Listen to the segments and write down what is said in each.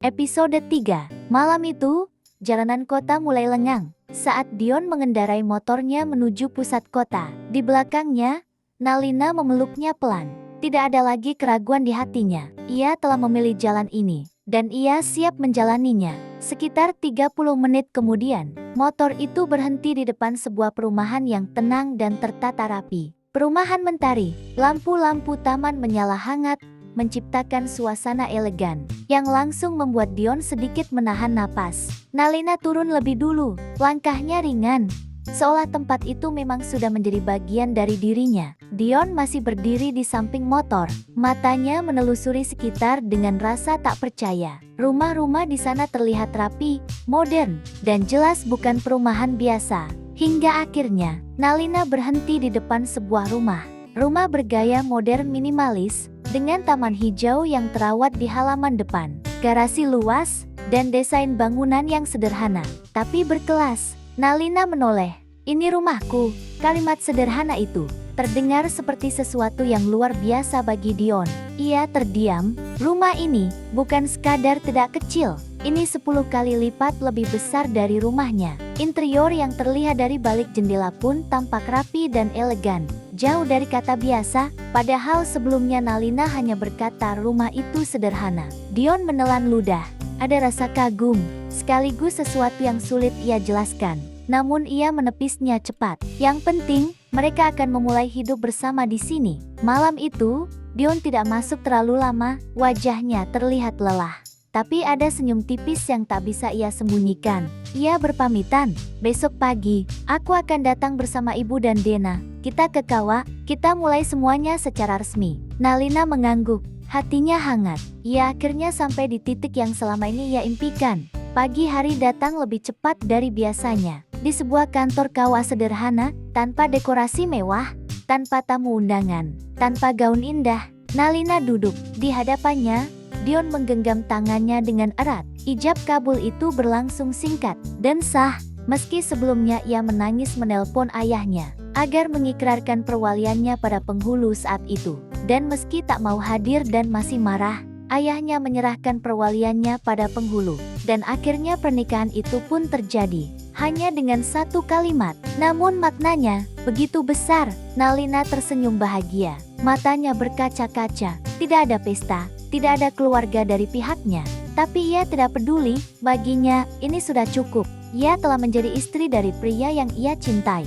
Episode 3. Malam itu, jalanan kota mulai lengang saat Dion mengendarai motornya menuju pusat kota. Di belakangnya, Nalina memeluknya pelan. Tidak ada lagi keraguan di hatinya. Ia telah memilih jalan ini, dan ia siap menjalaninya. Sekitar 30 menit kemudian, motor itu berhenti di depan sebuah perumahan yang tenang dan tertata rapi. Perumahan mentari, lampu-lampu taman menyala hangat, menciptakan suasana elegan yang langsung membuat Dion sedikit menahan napas. Nalina turun lebih dulu, langkahnya ringan, seolah tempat itu memang sudah menjadi bagian dari dirinya. Dion masih berdiri di samping motor, matanya menelusuri sekitar dengan rasa tak percaya. Rumah-rumah di sana terlihat rapi, modern, dan jelas bukan perumahan biasa. Hingga akhirnya, Nalina berhenti di depan sebuah rumah. Rumah bergaya modern minimalis, dengan taman hijau yang terawat di halaman depan, garasi luas, dan desain bangunan yang sederhana, tapi berkelas. Nalina menoleh. "Ini rumahku." Kalimat sederhana itu terdengar seperti sesuatu yang luar biasa bagi Dion. Ia terdiam. Rumah ini bukan sekadar tidak kecil. Ini 10 kali lipat lebih besar dari rumahnya. Interior yang terlihat dari balik jendela pun tampak rapi dan elegan. Jauh dari kata biasa, padahal sebelumnya Nalina hanya berkata rumah itu sederhana. Dion menelan ludah. Ada rasa kagum, sekaligus sesuatu yang sulit ia jelaskan. Namun ia menepisnya cepat. Yang penting, mereka akan memulai hidup bersama di sini. Malam itu, Dion tidak masuk terlalu lama, wajahnya terlihat lelah. Tapi ada senyum tipis yang tak bisa ia sembunyikan. Ia berpamitan, "Besok pagi, aku akan datang bersama ibu dan Dena. Kita ke kawah, kita mulai semuanya secara resmi." Nalina mengangguk, hatinya hangat. Ia akhirnya sampai di titik yang selama ini ia impikan. Pagi hari datang lebih cepat dari biasanya. Di sebuah kantor kawah sederhana, tanpa dekorasi mewah, tanpa tamu undangan, tanpa gaun indah, Nalina duduk. Di hadapannya, Dion menggenggam tangannya dengan erat. Ijab kabul itu berlangsung singkat dan sah, meski sebelumnya ia menangis menelpon ayahnya agar mengikrarkan perwaliannya pada penghulu saat itu. Dan meski tak mau hadir dan masih marah, ayahnya menyerahkan perwaliannya pada penghulu. Dan akhirnya pernikahan itu pun terjadi. Hanya dengan satu kalimat, namun maknanya begitu besar. Nalina tersenyum bahagia, matanya berkaca-kaca. Tidak ada pesta, tidak ada keluarga dari pihaknya. Tapi ia tidak peduli, baginya ini sudah cukup. Ia telah menjadi istri dari pria yang ia cintai.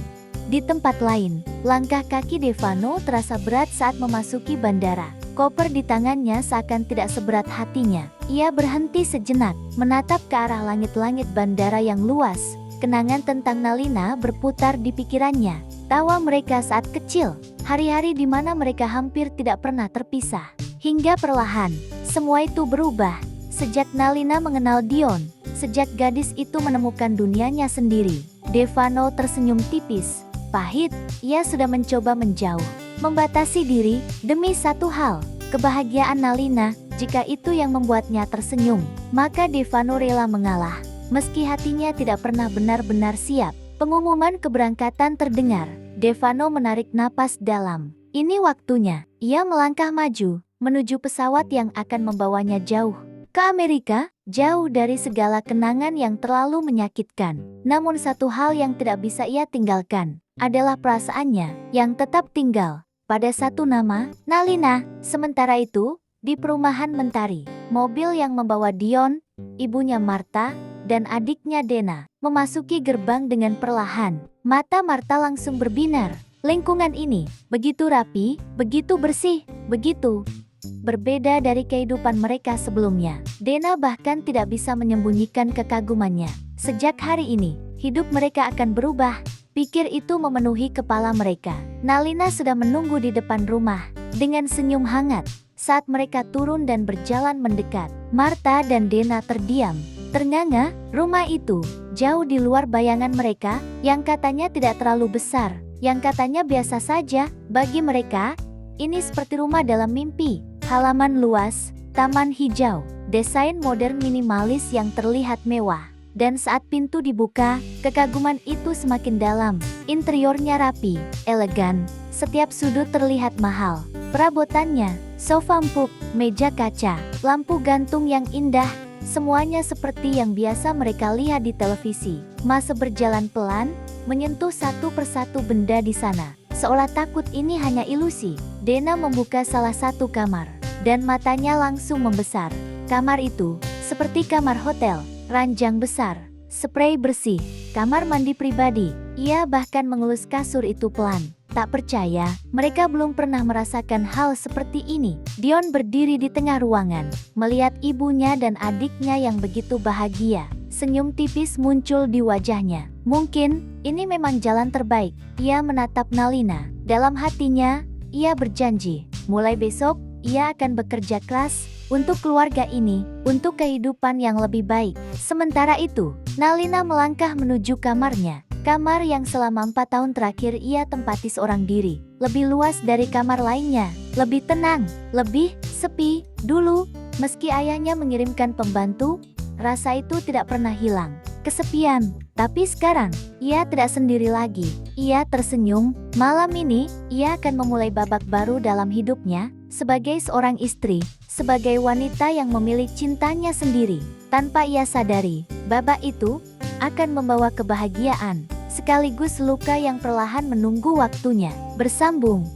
Di tempat lain, langkah kaki Devano terasa berat saat memasuki bandara. Koper di tangannya seakan tidak seberat hatinya. Ia berhenti sejenak, menatap ke arah langit-langit bandara yang luas. Kenangan tentang Nalina berputar di pikirannya. Tawa mereka saat kecil, hari-hari di mana mereka hampir tidak pernah terpisah. Hingga perlahan, semua itu berubah. Sejak Nalina mengenal Dion, sejak gadis itu menemukan dunianya sendiri. Devano tersenyum tipis. Pahit, ia sudah mencoba menjauh, membatasi diri, demi satu hal, kebahagiaan Nalina. Jika itu yang membuatnya tersenyum, maka Devano rela mengalah. Meski hatinya tidak pernah benar-benar siap. Pengumuman keberangkatan terdengar. Devano menarik napas dalam. Ini waktunya. Ia melangkah maju, menuju pesawat yang akan membawanya jauh ke Amerika, jauh dari segala kenangan yang terlalu menyakitkan. Namun satu hal yang tidak bisa ia tinggalkan adalah perasaannya yang tetap tinggal pada satu nama, Nalina. Sementara itu, di perumahan mentari, mobil yang membawa Dion, ibunya Marta, dan adiknya Dena memasuki gerbang dengan perlahan. Mata Marta langsung berbinar. Lingkungan ini begitu rapi, begitu bersih, begitu berbeda dari kehidupan mereka sebelumnya. Dena bahkan tidak bisa menyembunyikan kekagumannya. Sejak hari ini, hidup mereka akan berubah. Pikir itu memenuhi kepala mereka. Nalina sudah menunggu di depan rumah dengan senyum hangat. Saat mereka turun dan berjalan mendekat, Marta dan Dena terdiam, ternganga. Rumah itu jauh di luar bayangan mereka, yang katanya tidak terlalu besar, yang katanya biasa saja. Bagi mereka, ini seperti rumah dalam mimpi. Halaman luas, taman hijau, desain modern minimalis yang terlihat mewah. Dan saat pintu dibuka, kekaguman itu semakin dalam. Interiornya rapi, elegan, setiap sudut terlihat mahal. Perabotannya, sofa empuk, meja kaca, lampu gantung yang indah, Semuanya seperti yang biasa mereka lihat di televisi. Masa berjalan pelan, menyentuh satu persatu benda di sana. Seolah takut ini hanya ilusi. Dena membuka salah satu kamar, dan matanya langsung membesar. Kamar itu, seperti kamar hotel, ranjang besar, sprei bersih, kamar mandi pribadi. Ia bahkan mengelus kasur itu pelan. Tak percaya, mereka belum pernah merasakan hal seperti ini. Dion berdiri di tengah ruangan, melihat ibunya dan adiknya yang begitu bahagia. Senyum tipis muncul di wajahnya. Mungkin, ini memang jalan terbaik. Ia menatap Nalina. Dalam hatinya, ia berjanji, mulai besok, ia akan bekerja keras untuk keluarga ini, untuk kehidupan yang lebih baik. Sementara itu, Nalina melangkah menuju kamarnya. Kamar yang selama 4 tahun terakhir ia tempati seorang diri. Lebih luas dari kamar lainnya, lebih tenang, lebih sepi. Dulu, meski ayahnya mengirimkan pembantu, rasa itu tidak pernah hilang. Kesepian, tapi sekarang, ia tidak sendiri lagi. Ia tersenyum, malam ini, ia akan memulai babak baru dalam hidupnya, sebagai seorang istri, sebagai wanita yang memilih cintanya sendiri. Tanpa ia sadari, babak itu akan membawa kebahagiaan, sekaligus luka yang perlahan menunggu waktunya. Bersambung.